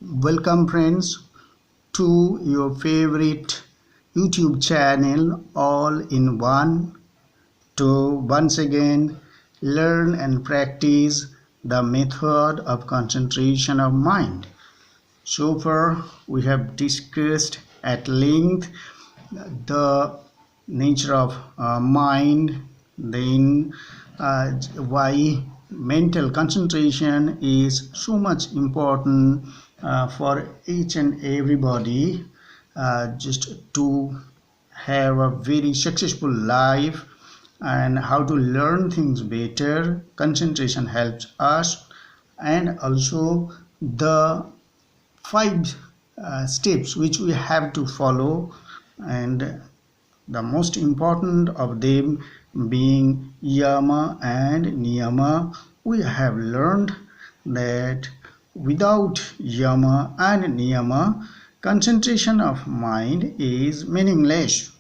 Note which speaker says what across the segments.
Speaker 1: Welcome friends to your favorite YouTube channel all in one to once again learn and practice the method of concentration of mind. So far we have discussed at length the nature of mind, then why mental concentration is so much important for each and everybody just to have a very successful life, and how to learn things better. Concentration helps us, and also the five steps which we have to follow, and the most important of them being Yama and Niyama. We have learned that without Yama and Niyama, concentration of mind is meaningless.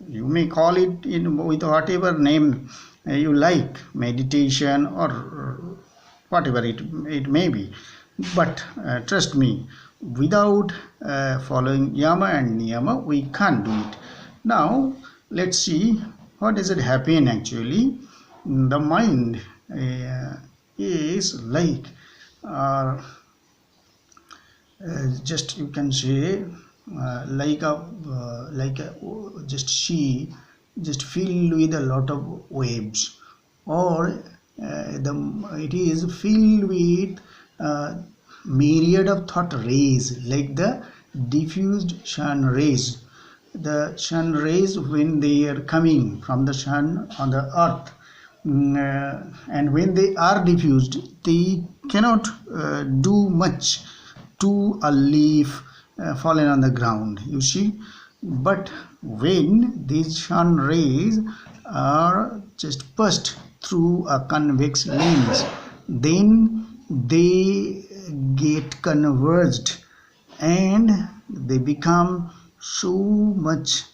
Speaker 1: You may call it with whatever name you like, meditation or whatever it may be. But trust me, without following Yama and Niyama, we can't do it. Now, let's see what does it happen actually. The mind is like uh, just you can say like a just sea just filled with a lot of waves, or it is filled with myriad of thought rays, like the diffused sun rays. The sun rays, when they are coming from the sun on the earth, and when they are diffused, they cannot do much to a leaf fallen on the ground, you see. But when these sun rays are just pushed through a convex lens, then they get converged, and they become so much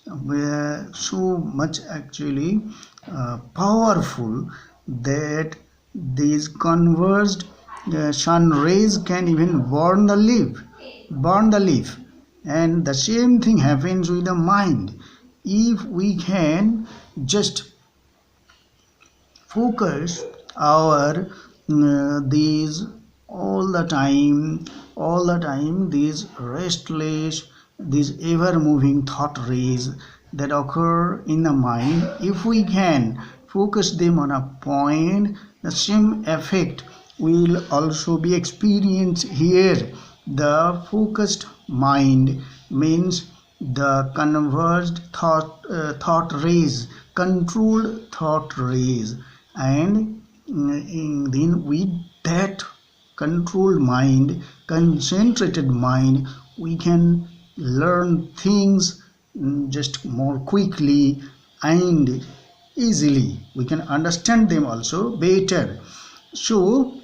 Speaker 1: actually powerful, that these converged sun rays can even burn the leaf. And the same thing happens with the mind. If we can just focus our these all the time these restless, these ever moving thought rays that occur in the mind, if we can focus them on a point, the same effect will also be experienced here. The focused mind means the converged thought rays, controlled thought rays, and then with that controlled mind, concentrated mind, we can learn things just more quickly and easily. We can understand them also better. So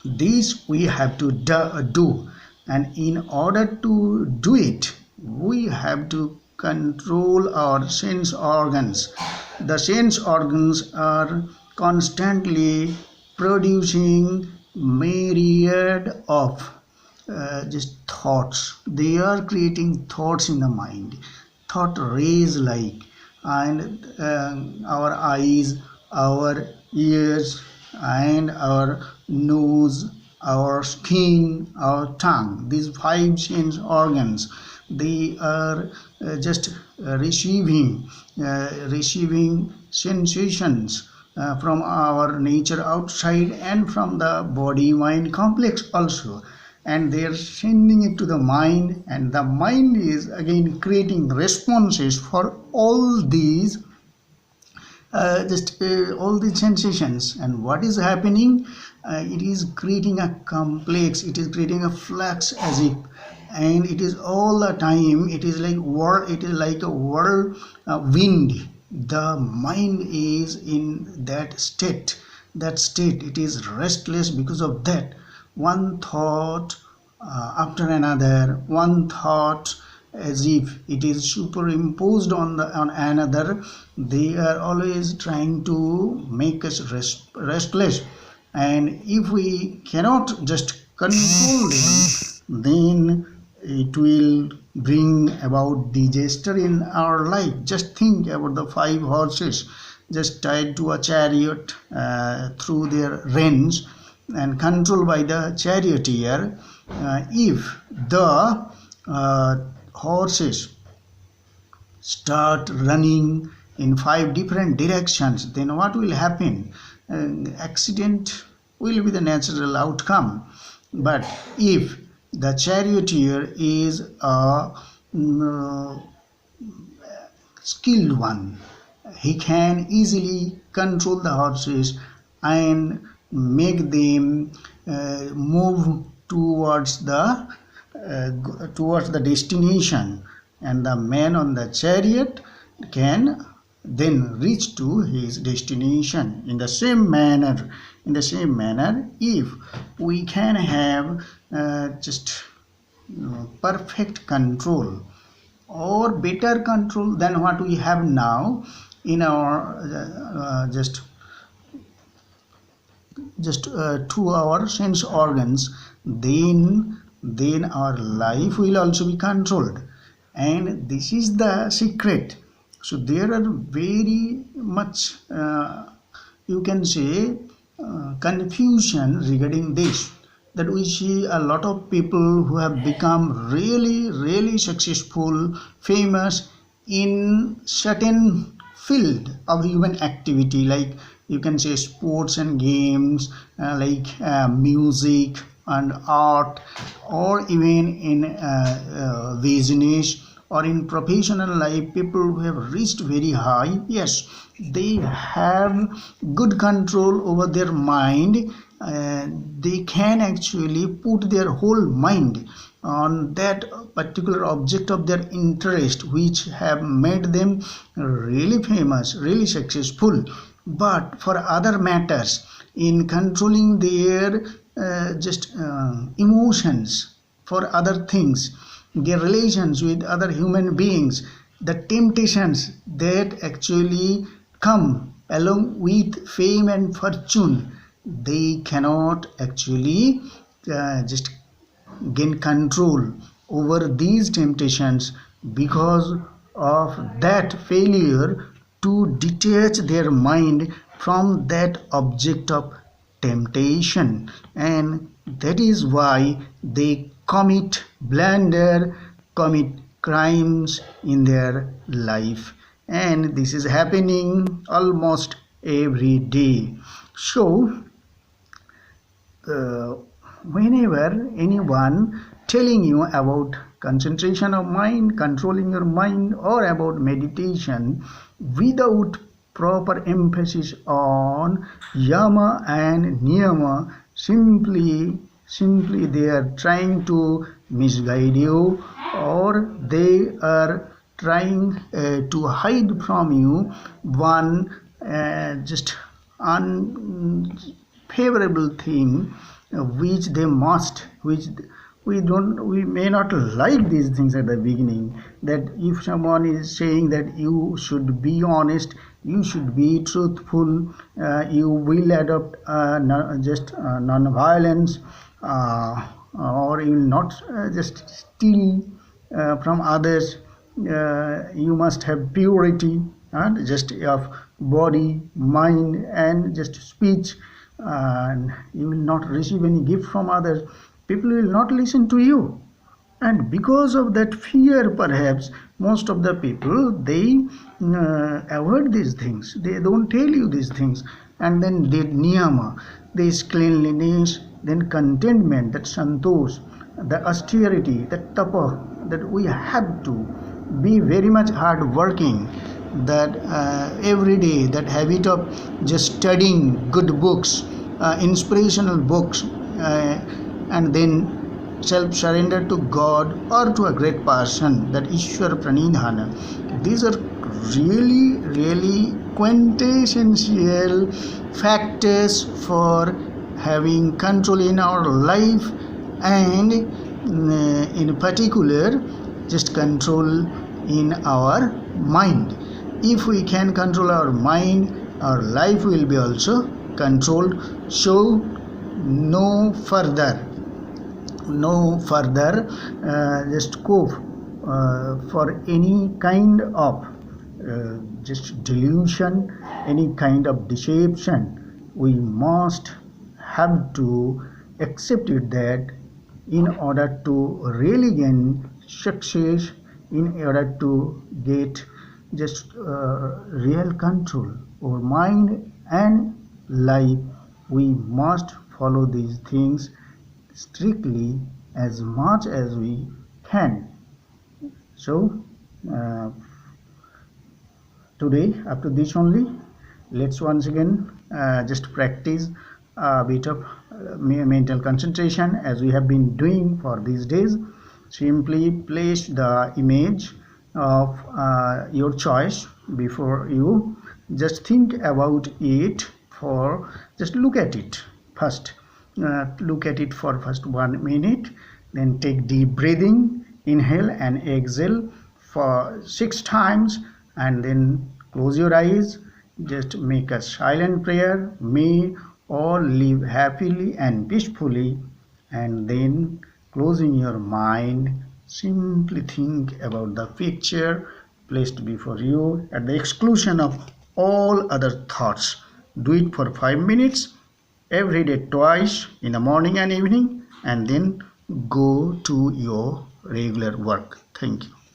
Speaker 1: this we have to do, and in order to do it, we have to control our sense organs. The sense organs are constantly producing myriad of just thoughts. They are creating thoughts in the mind, thought rays, like, and our eyes, our ears, and our nose, our skin, our tongue, these five sense organs, they are just receiving sensations from our nature outside, and from the body mind complex also, and they are sending it to the mind, and the mind is again creating responses for all these just all the sensations. And what is happening, it is creating a complex, it is creating a flux, as if, and it is all the time, it is like a whirlwind. The mind is in that state, it is restless because of that. One thought after another, one thought as if it is superimposed on another. They are always trying to make us restless, and if we cannot just control them, then it will bring about disaster in our life. Just think about the 5 horses just tied to a chariot through their reins and controlled by the charioteer. If the horses start running in 5 different directions, then what will happen? Accident will be the natural outcome. But if the charioteer is a skilled one, he can easily control the horses and make them move towards the destination, and the man on the chariot can then reach to his destination. In the same manner, if we can have just perfect control or better control than what we have now in our to our sense organs, then our life will also be controlled. And this is the secret. So there are very much you can say confusion regarding this, that we see a lot of people who have become really successful, famous in certain field of human activity, like you can say sports and games, like music and art, or even in business or in professional life. People who have reached very high, yes, they have good control over their mind. They can actually put their whole mind on that particular object of their interest, which have made them really famous, really successful. But for other matters, in controlling their emotions, for other things, their relations with other human beings, the temptations that actually come along with fame and fortune, they cannot actually just gain control over these temptations because of that failure to detach their mind from that object of temptation. And that is why they commit crimes in their life. And this is happening almost every day. So whenever anyone telling you about concentration of mind, controlling your mind, or about meditation, without proper emphasis on Yama and Niyama, simply they are trying to misguide you, or they are trying to hide from you one just unfavorable thing, which we may not like these things at the beginning. That if someone is saying that you should be honest, you should be truthful, you will adopt non-violence, or you will not just steal from others, you must have purity and just of body, mind, and just speech, and you will not receive any gift from others. People will not listen to you. And because of that fear, perhaps most of the people, they avoid these things, they don't tell you these things. And then the niyama, this cleanliness, then contentment, that santosh, the austerity, that tapa, that we have to be very much hard working, that every day, that habit of just studying good books, inspirational books, and then self-surrender to God or to a great person, that Ishwar Pranidhana. These are really quintessential factors for having control in our life, and in particular just control in our mind. If we can control our mind, our life will be also controlled. So no further no further scope for any kind of just delusion, any kind of deception. We must have to accept it that in order to really gain success, in order to get just real control over mind and life, we must follow these things strictly as much as we can. So uh, today, after this only, let's once again just practice a bit of mental concentration as we have been doing for these days. Simply place the image of your choice before you. Just think about it, for just look at it first. Look at it for first 1 minute, then take deep breathing, inhale and exhale for 6 times, and then close your eyes. Just make a silent prayer, may all live happily and peacefully, and then closing your mind, simply think about the picture placed before you at the exclusion of all other thoughts. Do it for 5 minutes every day, twice in the morning and evening, and then go to your regular work. Thank you.